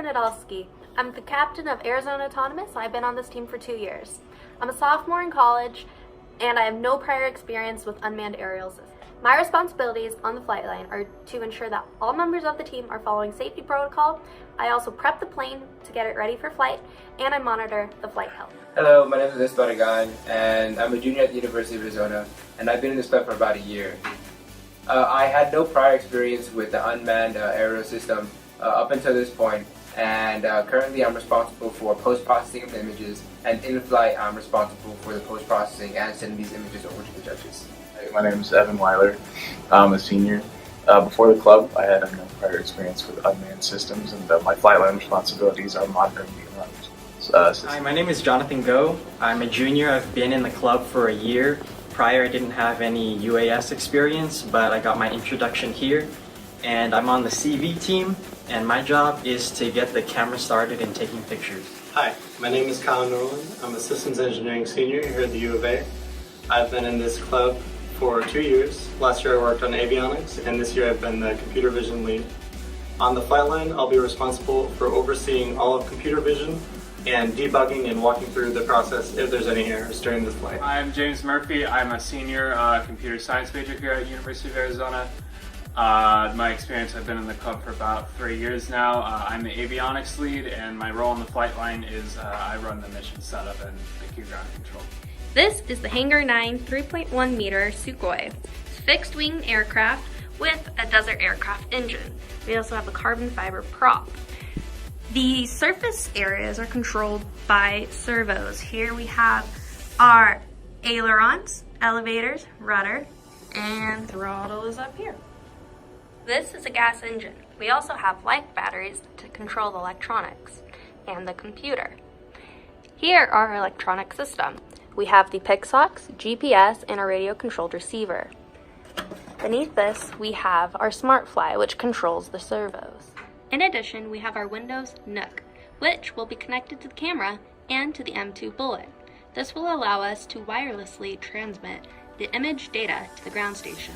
Nadolski. I'm the captain of Arizona Autonomous. I've been on this team for 2 years. I'm a sophomore in college, and I have no prior experience with unmanned aerial systems. My responsibilities on the flight line are to ensure that all members of the team are following safety protocol. I also prep the plane to get it ready for flight, and I monitor the flight health. Hello, my name is Baragan, and I'm a junior at the University of Arizona, and I've been in this club for about a year. I had no prior experience with the unmanned aerial system up until this point, and currently I'm responsible for post-processing of images, and in flight I'm responsible for the post-processing and sending these images over to the judges. Hey, my name is Evan Weiler. I'm a senior. Before the club, I had no prior experience with unmanned systems, and my flight line responsibilities are monitoring the unmanned systems. Hi, my name is Jonathan Go. I'm a junior. I've been in the club for a year. Prior, I didn't have any UAS experience, but I got my introduction here. And I'm on the CV team, and my job is to get the camera started and taking pictures. Hi, my name is Kyle Norland. I'm a systems engineering senior here at the U of A. I've been in this club for 2 years. Last year I worked on avionics, and this year I've been the computer vision lead. On the flight line, I'll be responsible for overseeing all of computer vision and debugging and walking through the process if there's any errors during this flight. I'm James Murphy. I'm a senior computer science major here at University of Arizona. My experience, I've been in the club for about 3 years now. I'm the avionics lead, and my role on the flight line is I run the mission setup and the key ground control. This is the Hangar 9 3.1 meter Sukhoi. It's a fixed wing aircraft with a desert aircraft engine. We also have a carbon fiber prop. The surface areas are controlled by servos. Here we have our ailerons, elevators, rudder, and throttle is up here. This is a gas engine. We also have light batteries to control the electronics and the computer. Here are our electronic system. We have the PIXOX, GPS, and a radio-controlled receiver. Beneath this, we have our SmartFly, which controls the servos. In addition, we have our Windows NUC, which will be connected to the camera and to the M2 bullet. This will allow us to wirelessly transmit the image data to the ground station.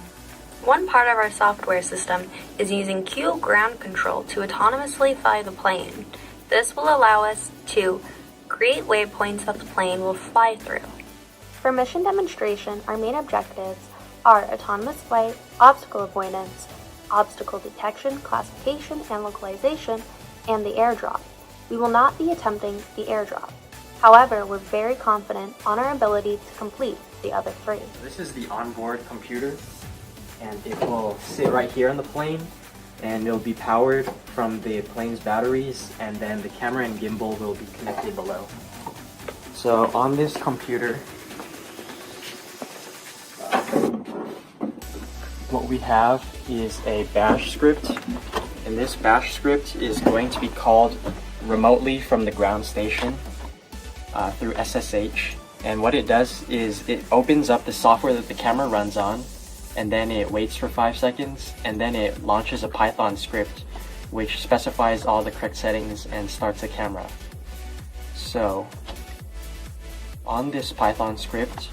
One part of our software system is using Q ground control to autonomously fly the plane. This will allow us to create waypoints that the plane will fly through. For mission demonstration, our main objectives are autonomous flight, obstacle avoidance, obstacle detection, classification, and localization, and the airdrop. We will not be attempting the airdrop. However, we're very confident on our ability to complete the other three. This is the onboard computer, and it will sit right here on the plane, and it'll be powered from the plane's batteries, and then the camera and gimbal will be connected below. So on this computer, what we have is a bash script, and this bash script is going to be called remotely from the ground station through SSH. And what it does is it opens up the software that the camera runs on, and then it waits for 5 seconds, and then it launches a Python script which specifies all the correct settings and starts the camera. So on this Python script,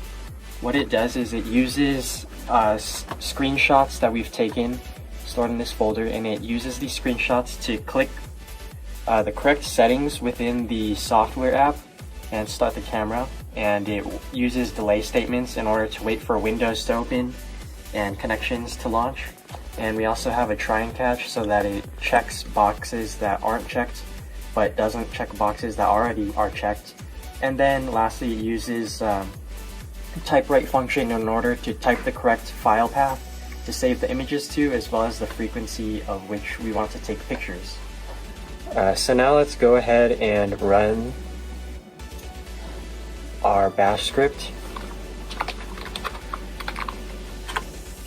what it does is it uses screenshots that we've taken, stored in this folder, and it uses these screenshots to click the correct settings within the software app and start the camera. And it uses delay statements in order to wait for Windows to open and connections to launch. And we also have a try and catch so that it checks boxes that aren't checked but doesn't check boxes that already are checked. And then lastly, it uses type write function in order to type the correct file path to save the images to, as well as the frequency of which we want to take pictures. So now let's go ahead and run our bash script.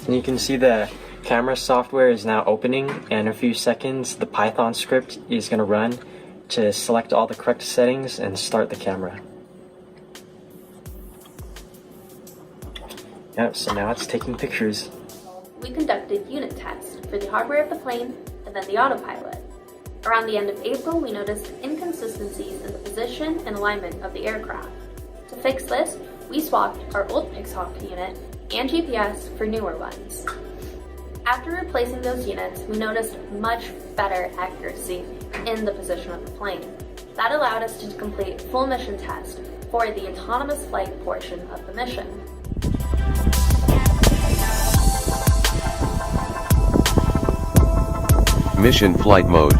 And you can see the camera software is now opening, and in a few seconds the Python script is going to run to select all the correct settings and start the camera. Yep, so now it's taking pictures. We conducted unit tests for the hardware of the plane and then the autopilot. Around the end of April, we noticed inconsistencies in the position and alignment of the aircraft. To fix this, we swapped our old PIXOX unit and GPS for newer ones. After replacing those units, we noticed much better accuracy in the position of the plane. That allowed us to complete full mission test for the autonomous flight portion of the mission. Mission flight mode.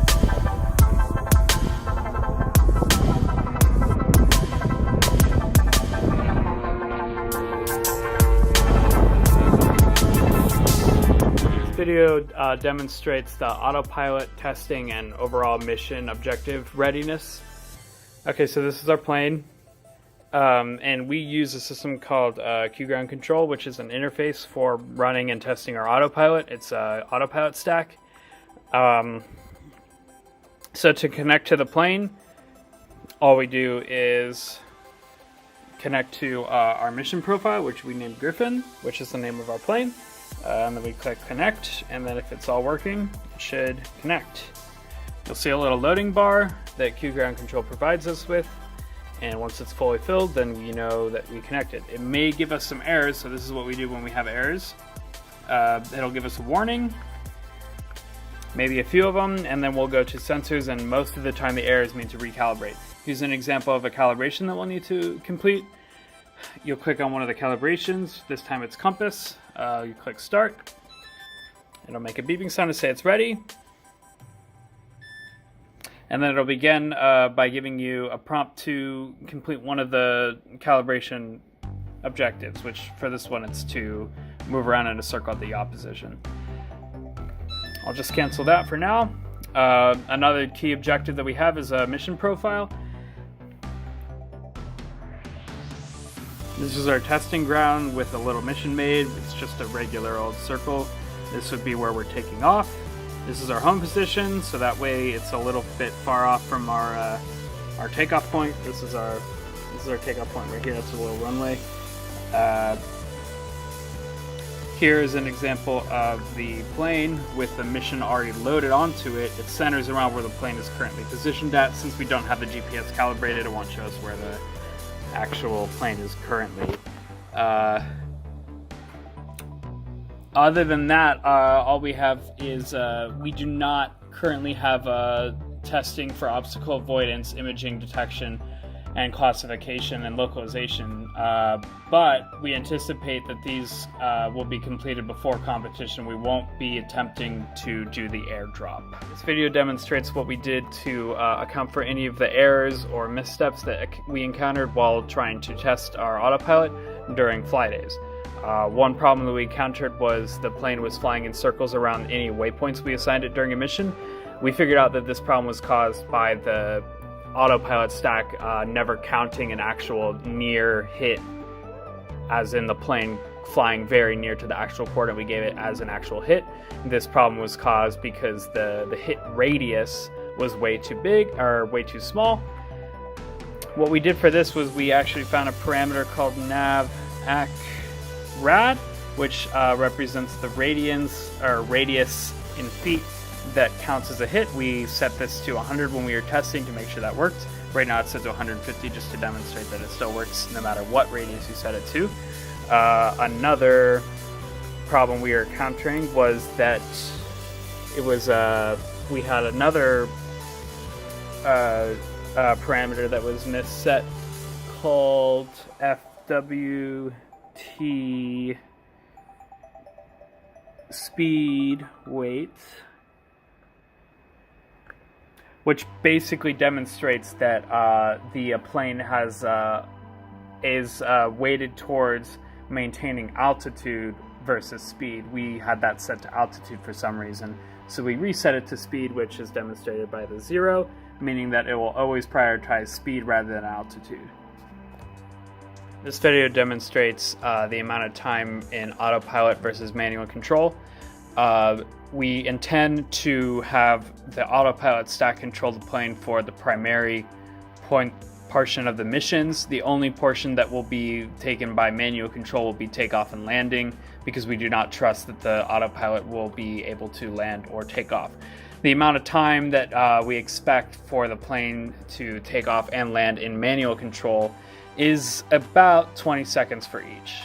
This video demonstrates the autopilot testing and overall mission objective readiness. Okay, so this is our plane, and we use a system called Q-Ground Control, which is an interface for running and testing our autopilot. It's an autopilot stack. So to connect to the plane, all we do is connect to our mission profile, which we named Griffin, which is the name of our plane. And then we click connect, and then if it's all working, it should connect. You'll see a little loading bar that Q-Ground Control provides us with, and once it's fully filled, then we know that we connected. It may give us some errors, so this is what we do when we have errors. It'll give us a warning, maybe a few of them, and then we'll go to sensors, and most of the time the errors mean to recalibrate. Here's an example of a calibration that we'll need to complete. You'll click on one of the calibrations. This time it's compass. You click start. It'll make a beeping sound to say it's ready. And then it'll begin by giving you a prompt to complete one of the calibration objectives, which for this one it's to move around in a circle at the yaw position. I'll just cancel that for now. Another key objective that we have is a mission profile. This is our testing ground with a little mission made. It's just a regular old circle. This would be where we're taking off. This is our home position, so that way it's a little bit far off from our takeoff point. This is our takeoff point right here. That's a little runway. Here is an example of the plane with the mission already loaded onto it. It centers around where the plane is currently positioned at. Since we don't have the GPS calibrated, it won't show us where the actual plane is currently. Other than that, all we have is we do not currently have testing for obstacle avoidance, imaging detection, and classification and localization, but we anticipate that these will be completed before competition. We won't be attempting to do the airdrop. This video demonstrates what we did to account for any of the errors or missteps that we encountered while trying to test our autopilot during fly days. One problem that we encountered was the plane was flying in circles around any waypoints we assigned it during a mission. We figured out that this problem was caused by the autopilot stack never counting an actual near hit, as in the plane flying very near to the actual coordinate we gave it as an actual hit. This problem was caused because the hit radius was way too big or way too small. What we did for this was we actually found a parameter called nav-ac rad, which represents the radius in feet that counts as a hit. We set this to 100 when we were testing to make sure that worked. Right now it's set to 150 just to demonstrate that it still works no matter what radius you set it to. Another problem we were encountering was that it was we had another parameter that was misset called FWT speed weight, which basically demonstrates that the plane is weighted towards maintaining altitude versus speed. We had that set to altitude for some reason, so we reset it to speed, which is demonstrated by the 0, meaning that it will always prioritize speed rather than altitude. This video demonstrates the amount of time in autopilot versus manual control. We intend to have the autopilot stack control the plane for the primary portion of the missions. The only portion that will be taken by manual control will be takeoff and landing, because we do not trust that the autopilot will be able to land or take off. The amount of time that we expect for the plane to take off and land in manual control is about 20 seconds for each.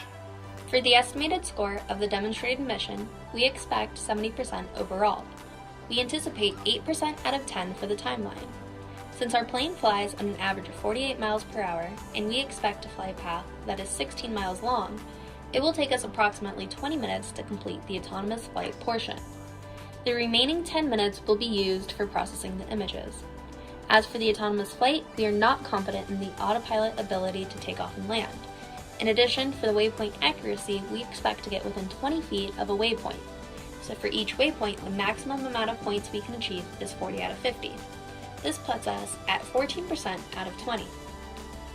For the estimated score of the demonstrated mission, we expect 70% overall. We anticipate 8% out of 10 for the timeline. Since our plane flies on an average of 48 miles per hour, and we expect to fly a path that is 16 miles long, it will take us approximately 20 minutes to complete the autonomous flight portion. The remaining 10 minutes will be used for processing the images. As for the autonomous flight, we are not confident in the autopilot ability to take off and land. In addition, for the waypoint accuracy, we expect to get within 20 feet of a waypoint. So for each waypoint, the maximum amount of points we can achieve is 40 out of 50. This puts us at 14% out of 20.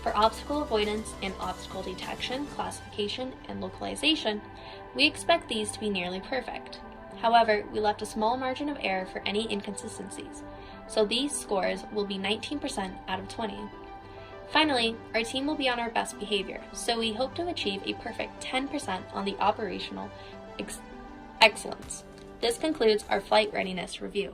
For obstacle avoidance and obstacle detection, classification, and localization, we expect these to be nearly perfect. However, we left a small margin of error for any inconsistencies, so these scores will be 19% out of 20. Finally, our team will be on our best behavior, so we hope to achieve a perfect 10% on the operational excellence. This concludes our flight readiness review.